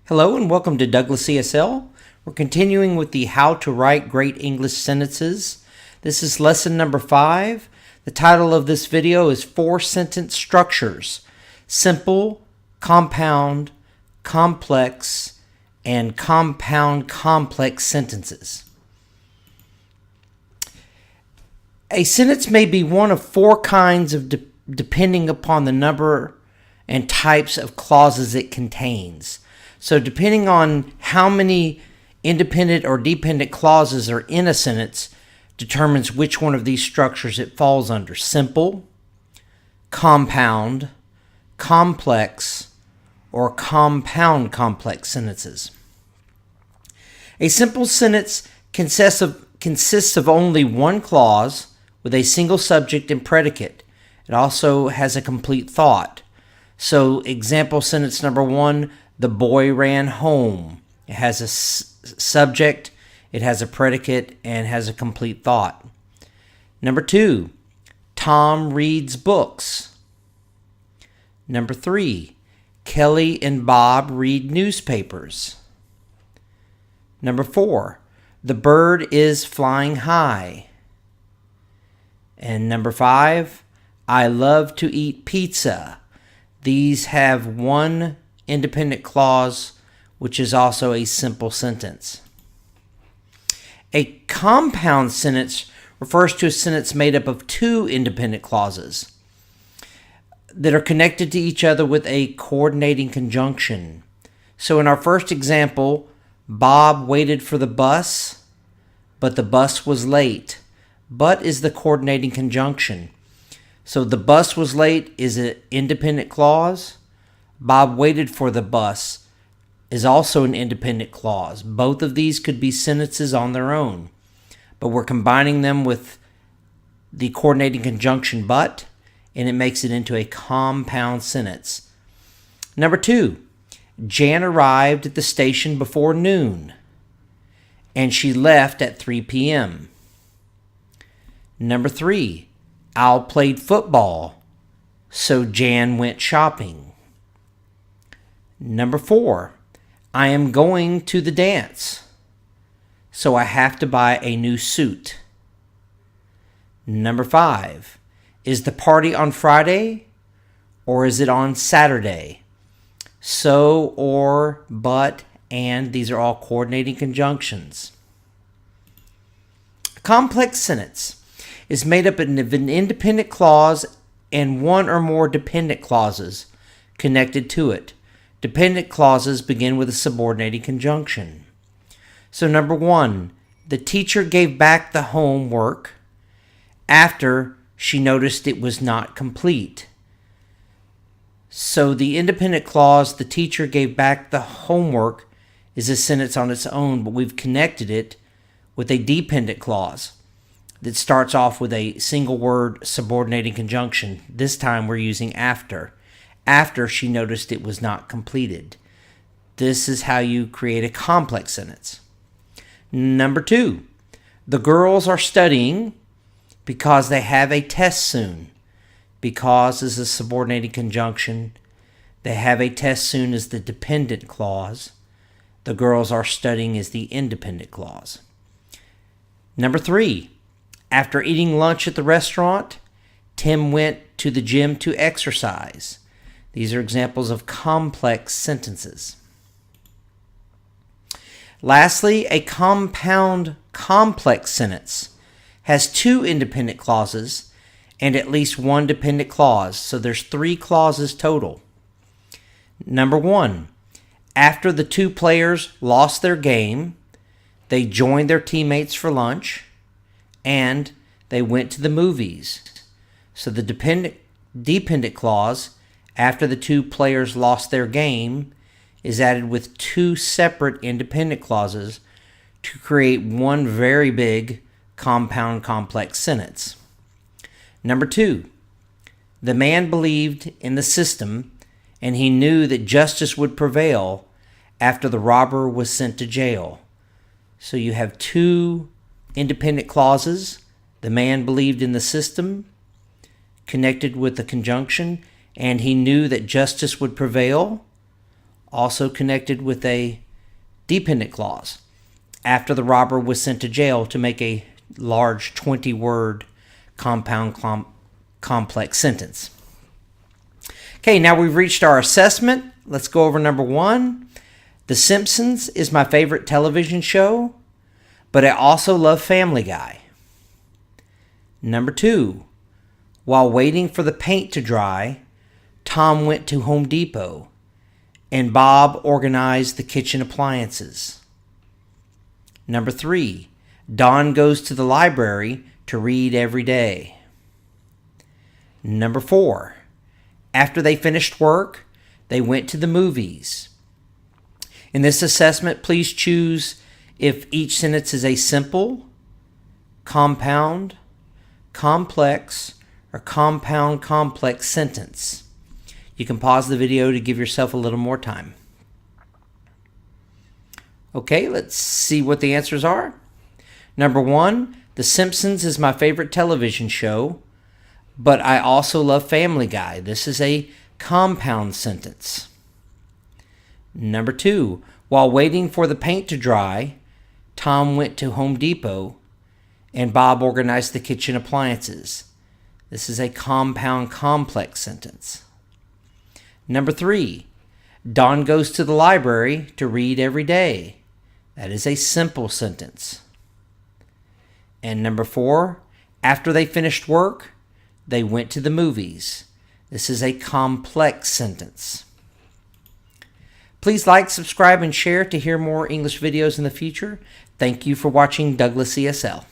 Hello and welcome to Douglas ESL. We're continuing with the How to Write Great English Sentences. This is lesson number 5. The title of this video is 4-Sentence Structures: Simple, Compound, Complex, and Compound Complex Sentences. A sentence may be one of 4 kinds of depending upon the number and types of clauses it contains. So depending on how many independent or dependent clauses are in a sentence determines which one of these structures it falls under: simple, compound, complex, or compound complex sentences. A simple sentence consists of only one clause with a single subject and predicate. It also has a complete thought. So example sentence number 1, the boy ran home. It has a subject, it has a predicate, and has a complete thought. Number 2, Tom reads books. Number 3, Kelly and Bob read newspapers. Number 4, the bird is flying high. And number 5, I love to eat pizza. These have one independent clause, which is also a simple sentence. A compound sentence refers to a sentence made up of 2 independent clauses that are connected to each other with a coordinating conjunction. So in our first example, Bob waited for the bus, but the bus was late. But is the coordinating conjunction. So the bus was late is an independent clause. Bob waited for the bus is also an independent clause. Both of these could be sentences on their own, but we're combining them with the coordinating conjunction but, and it makes it into a compound sentence. Number 2, Jan arrived at the station before noon, and she left at 3 p.m. Number 3, Al played football, so Jan went shopping. Number 4, I am going to the dance, so I have to buy a new suit. Number 5, is the party on Friday or is it on Saturday? So, or, but, and, these are all coordinating conjunctions. A complex sentence is made up of an independent clause and one or more dependent clauses connected to it. Dependent clauses begin with a subordinating conjunction. So number 1, the teacher gave back the homework after she noticed it was not complete. So the independent clause, the teacher gave back the homework, is a sentence on its own, but we've connected it with a dependent clause that starts off with a single word subordinating conjunction. This time we're using after. After she noticed it was not completed. This is how you create a complex sentence. Number 2, the girls are studying because they have a test soon. Because is a subordinating conjunction. They have a test soon is the dependent clause. The girls are studying is the independent clause. Number 3, after eating lunch at the restaurant, Tim went to the gym to exercise. These are examples of complex sentences. Lastly, a compound complex sentence has 2 independent clauses and at least one dependent clause. So there's 3 clauses total. Number 1, after the 2 players lost their game, they joined their teammates for lunch and they went to the movies. So the dependent clause after the 2 players lost their game is added with 2 separate independent clauses to create one very big compound complex sentence. Number 2, the man believed in the system and he knew that justice would prevail after the robber was sent to jail. So you have 2 independent clauses. The man believed in the system, connected with the conjunction, and he knew that justice would prevail, also connected with a dependent clause after the robber was sent to jail to make a large 20-word compound complex sentence. Okay, now we've reached our assessment. Let's go over number 1. The Simpsons is my favorite television show, but I also love Family Guy. Number 2. While waiting for the paint to dry, Tom went to Home Depot, and Bob organized the kitchen appliances. Number 3. Don goes to the library to read every day. Number 4. After they finished work, they went to the movies. In this assessment, please choose if each sentence is a simple, compound, complex, or compound complex sentence. You can pause the video to give yourself a little more time. Okay, let's see what the answers are. Number 1, The Simpsons is my favorite television show, but I also love Family Guy. This is a compound sentence. Number 2, while waiting for the paint to dry, Tom went to Home Depot and Bob organized the kitchen appliances. This is a compound complex sentence. Number 3, Don goes to the library to read every day. That is a simple sentence. And number 4, after they finished work, they went to the movies. This is a complex sentence. Please like, subscribe, and share to hear more English videos in the future. Thank you for watching Douglas ESL.